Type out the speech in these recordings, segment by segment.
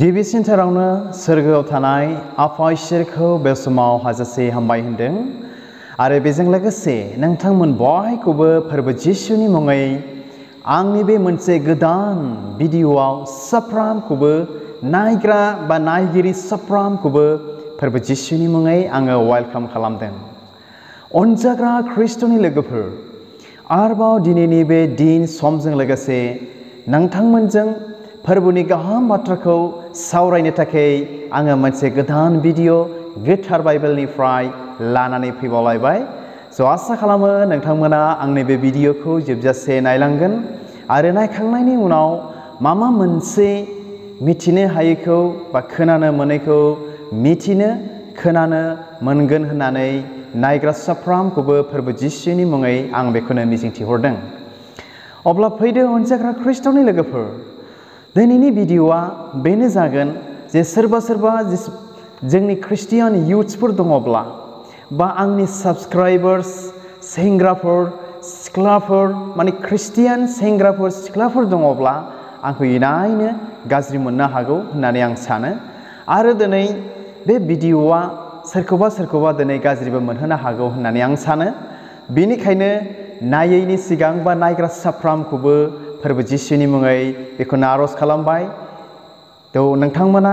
गिबिसिनथारावनो सोरगोआव थानाय आफा इसोरखौ बे समाव हाजासे हामबाय होनदों आरो बेजों लोगोसे नोंथांमोन बयखौबो फोरबो जिसुनि मुङै आंनि बे मोनसे गोदान भिडिअआव साफ्रोमखौबो नायग्रा बा नायगिरि साफ्रोमखौबो फोरबो जिसुनि मुङै आङो वेलकाम खालामदों। अनजाग्रा ख्रिस्ट'नि लोगोफोर, आरोबाव दिनैनि बे दिन समजों लोगोसे नोंथांमोनजों फोरबोनि गाहाम बाथ्राखौ सावरायनो थाखाय आङो मोनसे गोदान भिडिअ गोथार बाइबेलनिफ्राय लानानै फैबावलायबाय। आसा खालामो नोंथांमोना आंनि बे भिडिअखौ जोबजासे नायलांगोन आरो नायखांनायनि उनाव माबा मोनसे मिथिनो हायैखौ बा खोनानो मोनैखौ मिथिनो खोनानो मोनगोन होननानै नायग्रा साफ्रोमखौबो फोरबो जिसुनि मुङै आं बेखौनो मिजिंथिहरदों। अब्ला फैदो अनजाग्रा ख्रिस्ट'नि लोगोफोर, दिनैनि भिडिअआ बेनो जागोन जे सोरबा जोंनि ख्रिस्टियान इयुथ्सफोर दङब्ला बा आंनि साबस्क्राइबार्स सेंग्राफोर सिख्लाफोर माने ख्रिस्टियान सेंग्राफोर सिख्लाफोर दङब्ला आंखौ इनायनो गाज्रि मोननो हागौ होननानै आं सानो आरो दिनै बे भिडिअआ सोरखौबा दिनै गाज्रिबो मोनहोनो हागौ होननानै आं सानो। बेनिखायनो नायैनि सिगां बा नायग्रा साफ्रोमखौबो फोरबो जिसुनि मुङै बेखौनो आर'ज खालामबाय। नोंथांमोना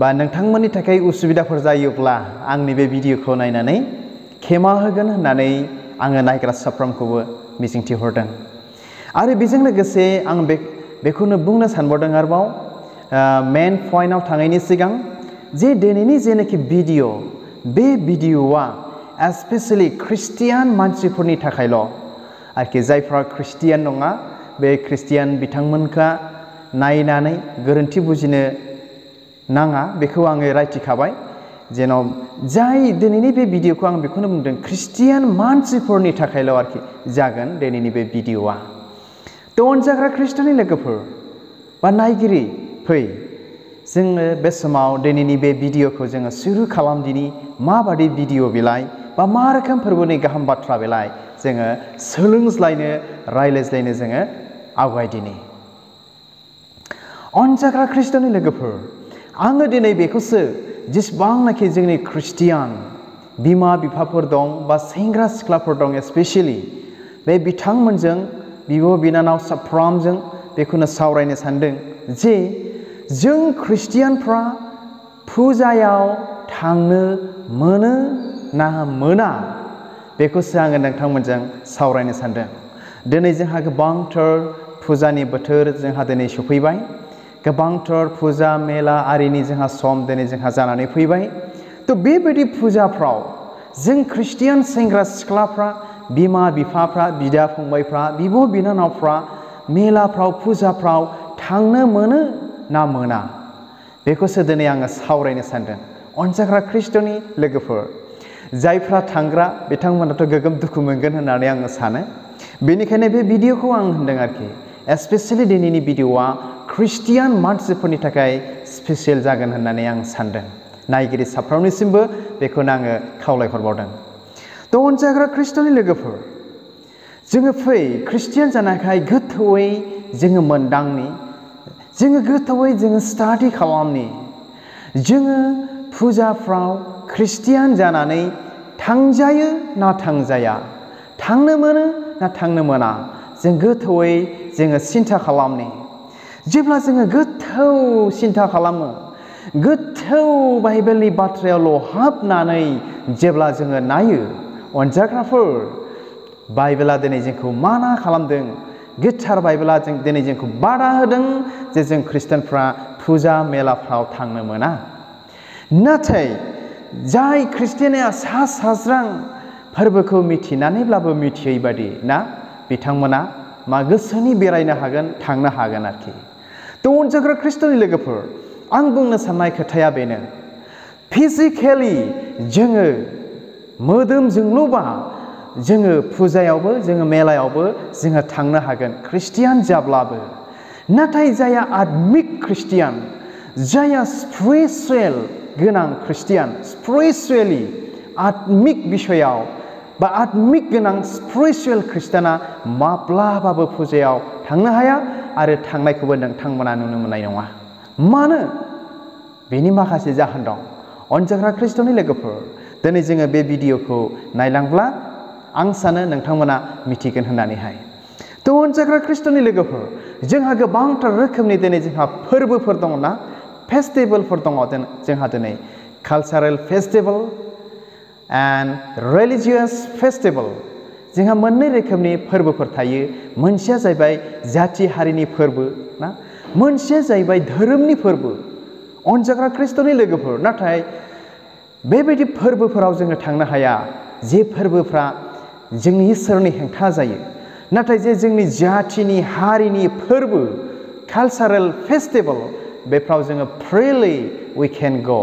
बा नोंथांमोननि थाखाय उसुबिदाफोर जायोब्ला आंनि बे भिडिअखौ नायनानै खेमा होगोन होननानै आङो नायग्रा साफ्रोमखौबो मिजिंथिहरदों। आरो बेजों लोगोसे आं बेखौनो बुंनो सानबावदों आरोबाव मेन पइन्टआव थांनायनि सिगां जे दिनैनि जेनाखि भिडिअ, बे भिडिअआ एस्पेसियेलि ख्रिस्टियान मानसिफोरनि थाखायल' आरोखि जायफ्रा ख्रिस्टियान नङा बे ख्रिस्टियान बिथांमोनखा नायनानै गोरोन्थि बुजिनो नाङा, बेखौ आङो रायथिखाबाय। जेन' जाय दिनैनि बे भिडिअखौ आं बेखौनो बुंदों ख्रिस्टियान मानसिफोरनि थाखायल' आरोखि जागोन दिनैनि बे भिडिअआ। अनजाग्रा ख्रिस्ट'नि लोगोफोर बा नायगिरि, फै जोङो बे समाव दिनैनि बे भिडिअखौ जोङो सुरु खालामदिनि। माबादि भिडिअ बेलाय बा मा रोखोम फोरबोनि गाहाम बाथ्रा बेलाय जोङो सोलोंज्लायनो रायज्लायज्लायनो जोङो आवगायदिनि। अनजाग्रा ख्रिस्ट'नि लोगोफोर, आङो दिनै बेखौसो जेसेबांनाखि जोंनि ख्रिस्टियान बिमा बिफाफोर दं बा सेंग्रा सिख्लाफोर दं स्पेसियेलि बे बिथांमोनजों बिब' बिनानाव साफ्रोमजों बेखौनो सावरायनो सानदों जे जों ख्रिस्टियानफ्रा फुजायाव थांनो मोनो ना मोना, बेखौसो आङो नोंथांमोनजों सावरायनो सानदों। दिनै जोंहा गोबांथार फुजानि बोथोर जोंहा दिनै सफैबाय, गोबांथार फुजा मेला आरिनि जोंहा सम दिनै जोंहा जानानै फैबाय। बेबायदि फुजाफ्राव जों ख्रिस्टियान सेंग्रा सिख्लाफ्रा, बिमा बिफाफ्रा, बिदा फंबायफ्रा, बिब' बिनानावफ्रा मेलाफ्राव फुजाफ्राव थांनो मोनो ना मोना, बेखौसो दिनै आङो सावरायनो सानदों। अनजाग्रा ख्रिस्ट'नि लोगोफोर, जायफ्रा थांग्रा बिथांमोनाथ' गोगोम दुखु मोनगोन होननानै आङो सानो। बेनिखायनो बे भिडिअखौ आं होनदों आरोखि एस्पेसियेलि दिनैनि भिडिअआ ख्रिस्टियान मानसिफोरनि थाखाय स्पेसियेल जागोन होननानै आं सानदों। नायगिरि साफ्रोमनिसिमबो बेखौनो आङो खावलायहरबावदों। अनजाग्रा ख्रिस्ट'नि लोगोफोर, जोङो फै ख्रिस्टियान जानायखाय गोथौयै जोङो मोनदांनि, जोङो गोथौयै जोङो स्टाडि खालामनि। जोङो फुजाफ्राव ख्रिस्टियान जानानै थांजायो ना थांजाया, थांनो मोनो ना थांनो मोना, जों गोथौयै जोङो सिन्था खालामनि। जेब्ला जोङो गोथौ सिन्था खालामो, गोथौ बाइबेलनि बाथ्रायावल' हाबनानै जेब्ला जोङो नायो, अनजाग्राफोर, बाइबेला दिनै जोंखौ माना खालामदों, गोथार बाइबेला दिनै जोंखौ बादा होदों जे जों ख्रिस्टियानफ्रा फुजा मेलाफ्राव थांनो मोना। नाथाय जाय ख्रिस्टियाना सा साज्रां फोरबोखौ मिथिनानैब्लाबो मिथियै बादि ना, बिथांमोना मा गोसोनि बेरायनो हागोन, थांनो हागोन आरोखि। अनजाग्रा ख्रिस्ट'नि लोगोफोर, आं बुंनो साननाय खोथाया बेनो, फिजिकेलि जोङो मोदोमजोंल'बा जोङो फुजायावबो जोङो मेलायावबो जोङो थांनो हागोन ख्रिस्टियान जाब्लाबो। नाथाय जायहा आत्मिक ख्रिस्टियान, जायहा स्पिरिचुवेल गोनां ख्रिस्टियान, स्पिरिचुवेलि आत्मिक बिसयाव बा आत्मिक गोनां स्पिरिचुवेल ख्रिस्टियाना माब्लाबाबो फुजायाव थांनो हाया आरो थांनायखौबो नोंथांमोना नुनो मोननाय नङा। मानो बेनि माखासे जाहोन दं अनजाग्रा ख्रिस्ट'नि लोगोफोर दिनै जोङो बे भिडिअखौ नायलांब्ला आं सानो नोंथांमोना मिथिगोन होननानैहाय थ' अनजाग्रा ख्रिस्ट'नि लोगोफोर जोंहा गोबांथार रोखोमनि दिनै जोंहा फोरबोफोर दङ ना फेस्टिभेलफोर दङ जोंहा दिनै cultural festival and religious festival जोंहा मोननै रोखोमनि फोरबोफोर थायो मोनसेया जाहैबाय जाथि हारिनि फोरबो ना मोनसेया जाहैबाय धोरोमनि फोरबो अनजाग्रा ख्रिस्ट'नि लोगोफोर नाथाय बेबायदि फोरबोफोराव जोङो थांनो हाया जे फोरबोफ्रा जोंनि इसोरनि हेंथा जायो नाथाय जे जोंनि जाथिनि हारिनि फोरबो कालचारेल फेस्टिभेल बेफ्राव जोङो फ्रिलि वी केन गो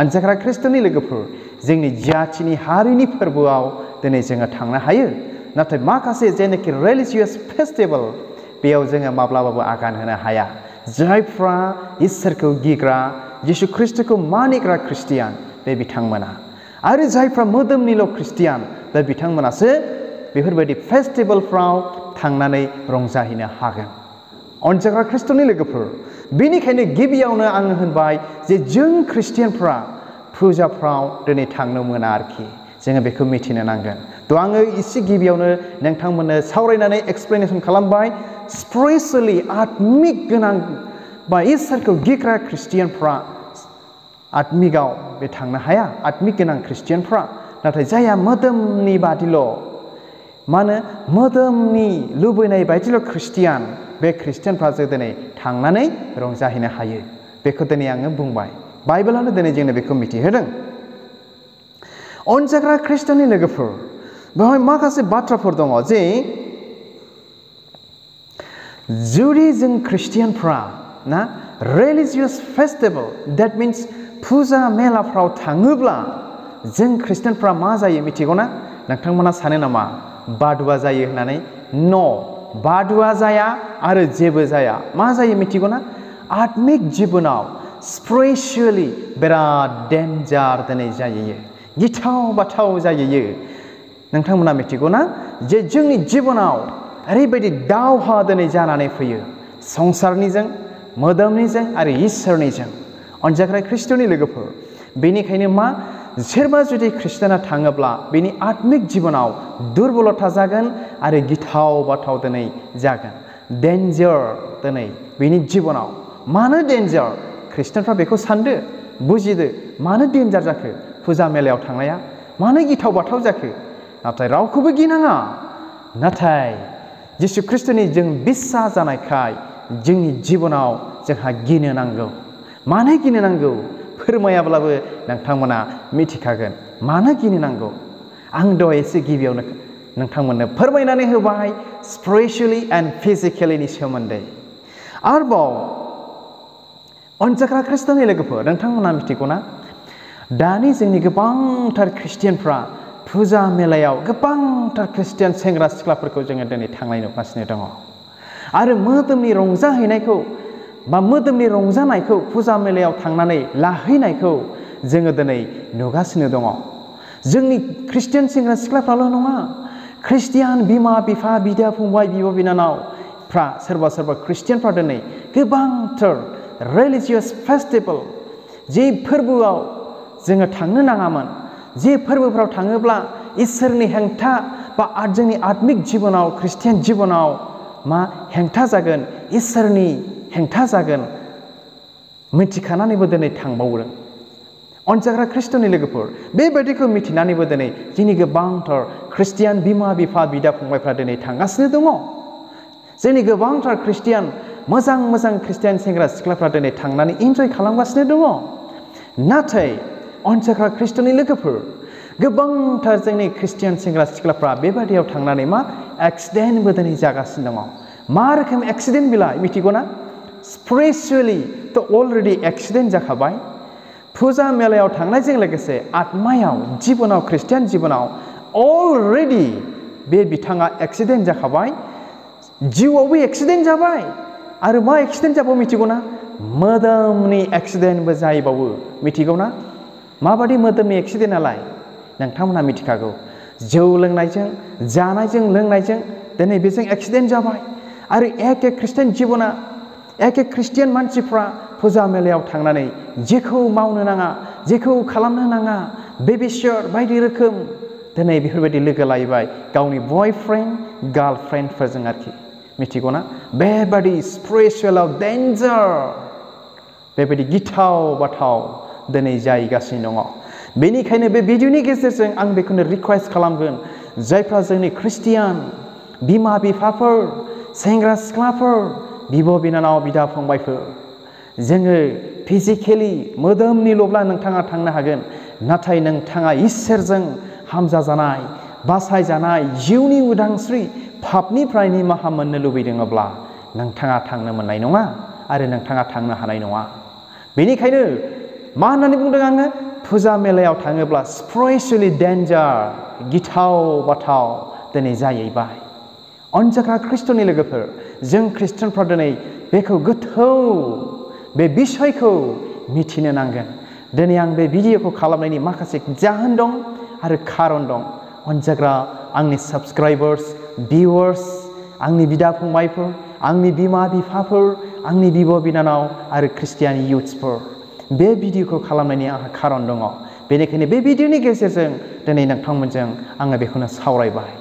अनजाग्रा ख्रिस्ट'नि लोगोफोर जोंनि जाथिनि हारिनि फोरबोआव दिनै जोङो थांनो हायो नाथाय माखासे जेनाखि रिलिजियास फेस्टिभेल बेयाव जोङो माब्लाबाबो आगान होनो हाया जायफ्रा इसोरखौ गिग्रा जिसु ख्रिस्ट'खौ मानिग्रा ख्रिस्टियान बे बिथांमोना आरो जायफ्रा मोदोमनिल' ख्रिस्टियान बे बिथांमोनासो बेफोरबायदि फेस्टिभेलफ्राव थांनानै रंजाहैनो हागोन अनजाग्रा ख्रिस्ट'नि लोगोफोर बेनिखायनो गिबियावनो आङो होनबाय जे जों ख्रिस्टियानफ्रा फुजाफ्राव दिनै थांनो मोना आरोखि जोङो बेखौ मिथिनो नांगोन थ' आङो एसे गिबियावनो नोंथांमोननो सावरायनानै एक्सप्लेनेसन खालामबाय स्पिरिचुवेलि आत्मिक गोनां बा इसोरखौ गिग्रा ख्रिस्टियानफ्रा आत्मिकआव बे थांनो हाया आत्मिक गोनां ख्रिस्टियानफ्रा नाथाय जायहा मोदोमनि बादिल' मा होनो मोदोमनि लुबैनाय बायदिल' ख्रिस्टियान बे ख्रिस्टियानफ्रासो दिनै थांनानै रंजाहैनो हायो बेखौ दिनै आङो बुंबाय बाइबेलानो दिनै जोंनो बेखौ मिथिहोदों अनजाग्रा ख्रिस्ट'नि लोगोफोर बेवहाय माखासे बाथ्राफोर दङ जे जुदि जों ख्रिस्टियानफ्रा ना रिलिजियास फेस्टिभेल दैट मिन्स फुजा मेलाफ्राव थाङोब्ला जों ख्रिस्टियानफ्रा मा जायो मिथिगौ ना नोंथांमोना सानो नामा बादुवा जायो होननानै न' बादुवा जाया आरो जेबो जाया मा जायो मिथिगौ ना आत्मिक जिबनाव स्पिरिचुवेलि बिराद डेन्जार दिनै जायो गिथाव बाथाव जायो नोंथांमोना मिथिगौ ना जे जोंनि जिबनाव ओरैबायदि दावहा दिनै जानानै फैयो संसारनिजों मोदोमनिजों आरो इसोरनिजों अनजाग्रा ख्रिस्ट'नि लोगोफोर बेनिखायनो मा सोरबा जुदि ख्रिस्टियाना थाङोब्ला बेनि आत्मिक जिबनाव दुरबलता जागोन आरो गिथाव बाथाव दिनै जागोन डेन्जार दिनै बेनि जिबनाव मानो डेन्जार ख्रिस्टियानफ्रा बेखौ सानदो बुजिदो मानो डेन्जार जाखो फुजा मेलायाव थांनाया मानो गिथाव बाथाव जाखो नाथाय रावखौबो गिनाङा नाथाय जिसु ख्रिस्ट'नि जों बिस्सास जानायखाय जोंनि जिबनाव जोंहा गिनो नांगौ मानो गिनो नांगौ फोरमायाब्लाबो नोंथांमोना मिथिखागोन मानो गिनो नांगौ आं दहाय एसे गिबियावनो नोंथांमोननो फोरमायनानै होबाय स्पिरिचुवेलि एन्ड फिजिकेलिनि सोमोन्दै आरोबाव अनजाग्रा ख्रिस्ट'नि लोगोफोर नोंथांमोना मिथिगौ ना दानि जोंनि गोबांथार ख्रिस्टियानफ्रा फुजा मेलायाव गोबांथार ख्रिस्टियान सेंग्रा सिख्लाफोरखौ जोङो दिनै थांनाय नुगासिनो दङ आरो मोदोमनि रंजाहैनायखौ बा मोदोमनि रंजानायखौ फुजा मेलायाव थांनानै लाहैनायखौ जोङो दिनै नुगासिनो दङ जोंनि ख्रिस्टियान सेंग्रा सिख्लाफ्राल' नङा ख्रिस्टियान बिमा बिफा बिदा फंबाय बिब' बिनानावफ्रा सोरबा सोरबा ख्रिस्टियानफ्रा दिनै गोबांथार रिलिजियास फेस्टिभेल जे फोरबोआव जोङो थांनो नाङामोन जे फोरबोफ्राव थाङोब्ला इसोरनि हेंथा बा जोंनि आत्मिक जिबनाव ख्रिस्टियान जिबनाव मा हेंथा जागोन इसोरनि हेंथा जागोन मिथिखानानैबो दिनै थांबावदों अनजाग्रा ख्रिस्ट'नि लोगोफोर बेबायदिखौ मिथिनानैबो दिनै जोंनि गोबांथार ख्रिस्टियान बिमा बिफा बिदा फंबायफ्रा दिनै थांगासिनो दङ जोंनि गोबांथार ख्रिस्टियान मोजां मोजां ख्रिस्टियान सेंग्रा सिख्लाफ्रा दिनै थांनानै इन्जय खालामगासिनो दङ नाथाय अनजाग्रा ख्रिस्ट'नि लोगोफोर गोबांथार जोंनि ख्रिस्टियान सेंग्रा सिख्लाफ्रा बेबायदियाव थांनानै मा एक्सिडेन्टबो दिनै जागासिनो दङ मा रोखोम एक्सिडेन्ट बिलाय मिथिगौ ना स्पिरिचुवेलि थ' अलरेडि एक्सिडेन्ट जाखाबाय फुजा मेलायाव थांनायजों लोगोसे आत्मायाव जिबनाव ख्रिस्टियान जिबनाव अलरेडि बे बिथाङा एक्सिडेन्ट जाखाबाय जिउआवबो एक्सिडेन्ट जाबाय आरो मा एक्सिडेन्ट जाबावो मिथिगौ ना मोदोमनि एक्सिडेन्टबो जाहैबावो मिथिगौ ना माबादि मोदोमनि एक्सिडेन्टआलाय नोंथांमोनहा मिथिखागौ जौ लोंनायजों जानायजों लोंनायजों दिनै बेजों एक्सिडेन्ट जाबाय आरो एखे ख्रिस्टियान जिबना एखे ख्रिस्टियान मानसिफ्रा फुजा मेलायाव थांनानै जेखौ मावनो नाङा जेखौ खालामनो नाङा बेबी शावर बायदि रोखोम दिनै बेफोरबायदि लोगो लायबाय गावनि बयफ्रेन्ड गार्लफ्रेन्डफोरजों आरोखि मिथिगौना बेबायदि स्पिरिचुवेलाव डेन्जार बेबायदि गिथाव बाथाव दिनै जाहैगासिनो दङ बेनिखायनो बे भिडिअनि गेजेरजों आं बेखौनो रिक्वेस्ट खालामगोन जायफ्रा जोंनि ख्रिस्टियान बिमा बिफाफोर सेंग्रा सिख्लाफोर बिब' बिनानाव बिदा फंबायफोर जोङो फिजिकेलि मोदोमनिल'ब्ला नोंथाङा थांनो हागोन नाथाय नोंथाङा इसोरजों हामजाजानाय बासायजानाय जिउनि उदांस्रि पापनिफ्राय निमाहा मोननो लुबैदोंब्ला नोंथाङा थांनो मोननाय नङा आरो नोंथाङा थांनो हानाय नङा बेनिखायनो मा होननानै बुंदों आङो फुजा मेलायाव थाङोब्ला स्पिरिचुवेलि डेन्जार गिथाव बाथाव दिनै जाहैबाय अनजाग्रा ख्रिस्ट'नि लोगोफोर जों ख्रिस्टियानफ्रा दिनै बेखौ गोथौ बे बिसयखौ मिथिनो नांगोन दिनै आं बे भिडिअखौ खालामनायनि माखासे जाहोन दं आरो खारन दं अनजाग्रा आंनि साबस्क्राइबार्स भिउवार्स आंनि बिदा फंबायफोर आंनि बिमा बिफाफोर आंनि बिब' बिनानाव आरो ख्रिस्टियान इयुथ्सफोर बे भिडिअखौ खालामनायनि आंहा खारन दङ बेनिखायनो बे भिडिअनि गेजेरजों दिनै नोंथांमोनजों आङो बेखौनो सावरायबाय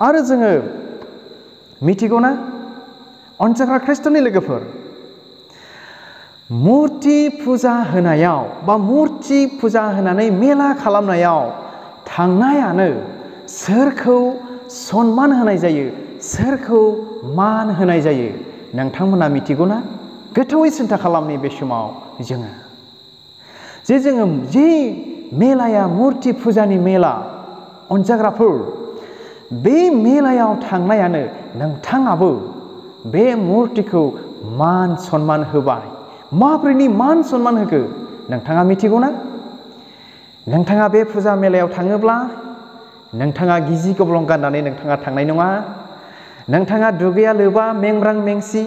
आरो जोङो मिथिगौना अनजाग्रा ख्रिस्ट'नि लोगोफोर मुर्ति फुजा होनायाव बा मुर्ति फुजा होनानै मेला खालामनायाव थांनायानो सोरखौ सनमान होनाय जायो सोरखौ मान होनाय जायो नोंथांमोना मिथिगौना गोथौयै सिन्था खालामनि बे समाव जोङो जे मेलाया मुर्ति फुजानि मेला अनजाग्राफोर बे मेलायाव थांनायानो नोंथाङाबो बे मुर्तिखौ मान सनमान होबाय माब्रैनि मान सनमान होखो नोंथाङा मिथिगौना नोंथाङा बे फुजा मेलायाव थाङोब्ला नोंथाङा गिजि गब्लं गाननानै नोंथाङा थांनाय नङा नोंथाङा दुगैया लोबा मेंब्रां मेंसि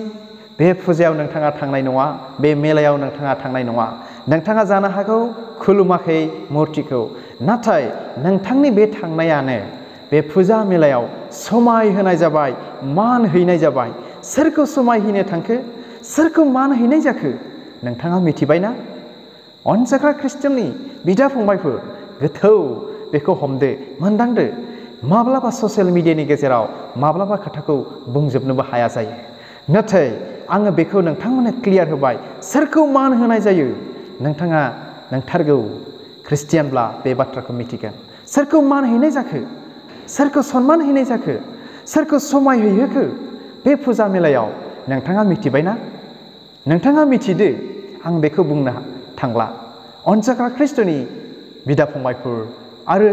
बे फुजायाव नोंथाङा थांनाय नङा बे मेलायाव नोंथाङा थांनाय नङा नोंथाङा जानो हागौ खुलुमाखै मुर्तिखौ नाथाय नोंथांनि बे थांनायानो बे फुजा मेलायाव समाय होनाय जाबाय मान हैनाय जाबाय सोरखौ समाय होनो थांखो सोरखौ मान हैनाय जाखो नोंथाङा मिथिबायना अनजाग्रा ख्रिस्टियाननि बिदा फंबायफोर गोथौ बेखौ हमदो मोनदांदो माब्लाबा ससियेल मिडियानि गेजेराव माब्लाबा खोथाखौ बुंजोबनोबो हाया जायो नाथाय आङो बेखौ नोंथांमोननो क्लियार होबाय सोरखौ मान होनाय जायो नोंथाङा नंथारगौ ख्रिस्टियानब्ला बे बाथ्राखौ मिथिगोन सोरखौ मान हैनाय जाखो सोरखौ सनमान हैनाय जाखो सोरखौ समाय हैहोखो बे फुजा मेलायाव नोंथाङा मिथिबायना नोंथाङा मिथिदो आं बेखौ बुंनो थांला अनजाग्रा ख्रिस्ट'नि बिदा फंबायफोर आरो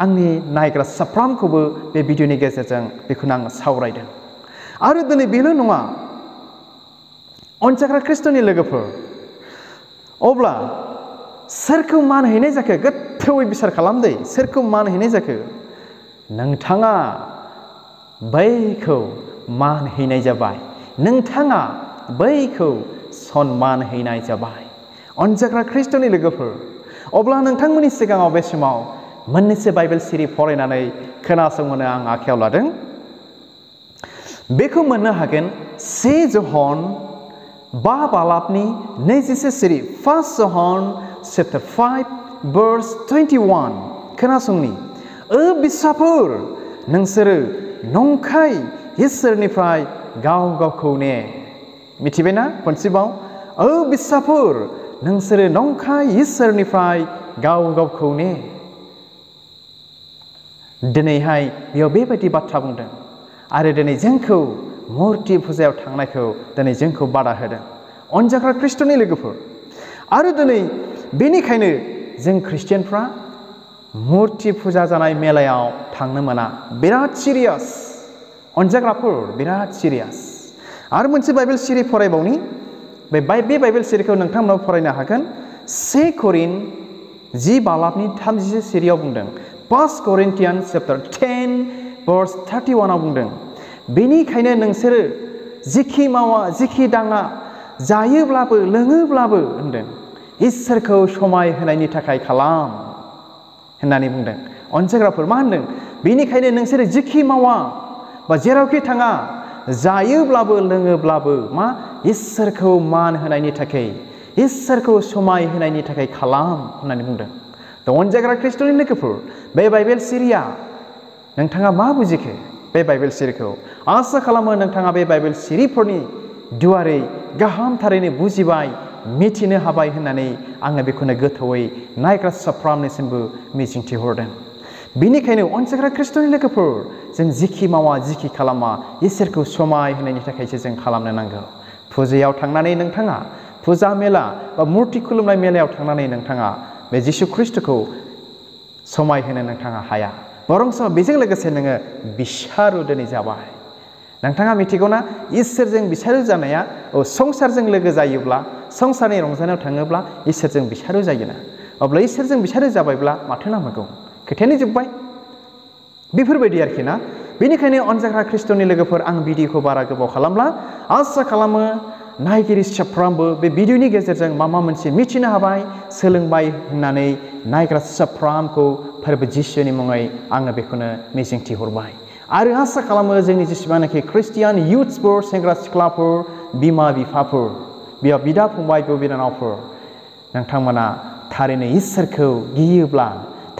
आंनि नायग्रा साफ्रोमखौबो बे भिडिअनि गेजेरजों बेखौनो आं सावरायदों आरो दिनै बेल' नङा अनजाग्रा ख्रिस्ट'नि लोगोफोर अब्ला सोरखौ मान हैनाय जाखो गोथौयै बिसार खालामदो सोरखौ मान हैनाय जाखो नोंथाङा बैखौ मान हैनाय जाबाय नोंथाङा बैखौ सनमान हैनाय जाबाय अनजाग्रा ख्रिस्ट'नि लोगोफोर अब्ला नोंथांमोननि सिगाङाव बे समाव मोननैसो बाइबेल सिरि फरायनानै खोनासंहोनो आं आखायाव लादों बेखौ मोननो हागोन 1 जहन 5 बालाबनि 20 सिरि 1 जहन chapter 5 verse 21 खोनासंनि बिसाफोर नोंसोरो नंखाय इसोरनिफ्राय गाव गावखौ ने मिथिबायना खनसेबाव बिसाफोर नोंसोरो नंखाय इसोरनिफ्राय गाव गावखौ ने दिनैहाय बेयाव बेबायदि बाथ्रा बुंदों आरो दिनै जोंखौ मुर्ति फुजायाव थांनायखौ दिनै जोंखौ बादा होदों अनजाग्रा ख्रिस्ट'नि लोगोफोर आरो दिनै बेनिखायनो जों ख्रिस्टियानफ्रा मुर्ति फुजा जानाय मेलायाव थांनो मोना बिराद सिरियास अनजाग्राफोर बिराद सिरियास आरो मोनसे बाइबेल सिरि फरायबावनि बे बाइबेल सिरिखौ नोंथांमोनाव फरायनो हागोन 1 करिन 10 बालाबनि 30 सिरियाव बुंदों 1 Corinthians chapter 10 verse 31 आव बुंदों बेनिखायनो नोंसोरो जिखि मावा जिखि दाङा जायोब्लाबो लोङोब्लाबो होनदों इसोरखौ समाय होनायनि थाखाय खालाम होननानै बुंदों अनजाग्राफोर मा होनदों बेनिखायनो नोंसोरो जिखि मावा बा जेरावखि थाङा जायोब्लाबो लोङोब्लाबो मा इसोरखौ मान होनायनि थाखाय इसोरखौ समाय होनायनि थाखाय खालाम होननानै बुंदों। अनजाग्रा ख्रिस्ट'नि लोगोफोर, बे बाइबेल सिरिया नोंथाङा मा बुजिखो? बे बाइबेल सिरिखौ आसा खालामो नोंथाङा बे बाइबेल सिरिफोरनि दुवारै गाहाम थारैनो बुजिबाय, मिथिनो हाबाय होननानै आङो बेखौनो गोथौयै नायग्रा साफ्रोमनिसिमबो मिजिंथिहरदों। बेनिखायनो अनजाग्रा ख्रिस्ट'नि लोगोफोर, जों जिखि मावा जिखि खालामा इसोरखौ समाय होनायनि थाखायसो जों खालामनो नांगौ। फुजायाव थांनानै नोंथाङा फुजा मेला बा मुर्ति खुलुमनाय मेलायाव थांनानै नोंथाङा बे जिसु ख्रिस्ट'खौ समाय होनो नोंथाङा हाया। बरंस बेजों लोगोसे नोङो बिसारु दिनै जाबाय। नोंथाङा मिथिगौना इसोरजों बिसारु जानाया संसारजों लोगो जायोब्ला, संसारनि रंजानायाव थाङोब्ला इसोरजों बिसारु जायोना। अब्ला इसोरजों बिसारु जाबायब्ला माथो नांबावगौ? खोथायानो जोब्बाय। बेफोरबायदि आरोखि ना। बेनिखायनो अनजाग्रा ख्रिस्ट'नि लोगोफोर, आं भिडिअखौ बारा गोबाव खालामला। आसा खालामो नायगिरि साफ्रोमबो बे भिडिअनि गेजेरजों माबा मोनसे मिथिनो हाबाय, सोलोंबाय होननानै नायग्रा साफ्रोमखौ फोरबो जिसुनि मुङै आङो बेखौनो मिजिंथिहरबाय। आरो आसा खालामो जोंनि जेसेबांनाखि ख्रिस्टियान इयुथ्सफोर, सेंग्रा सिख्लाफोर, बिमा बिफाफोर, बिदा फंबाय, बिब' बिनानावफोर, नोंथांमोना थारैनो इसोरखौ गियोब्ला,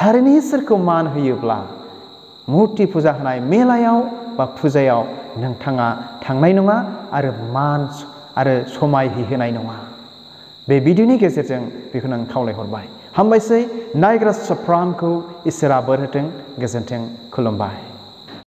थारैनो इसोरखौ मान होयोब्ला, मुर्ति फुजा होनाय मेलायाव बा फुजायाव नोंथाङा थांनाय नङा आरो मान आरो समाय होनाय नङा। बे भिडिअनि गेजेरजों बेखौनो आं खावलायहरबाय। हामबायसै। नायग्रा साफ्रोमखौ इसोरा बोर होथों। गोजोन्थों। खुलुमबाय।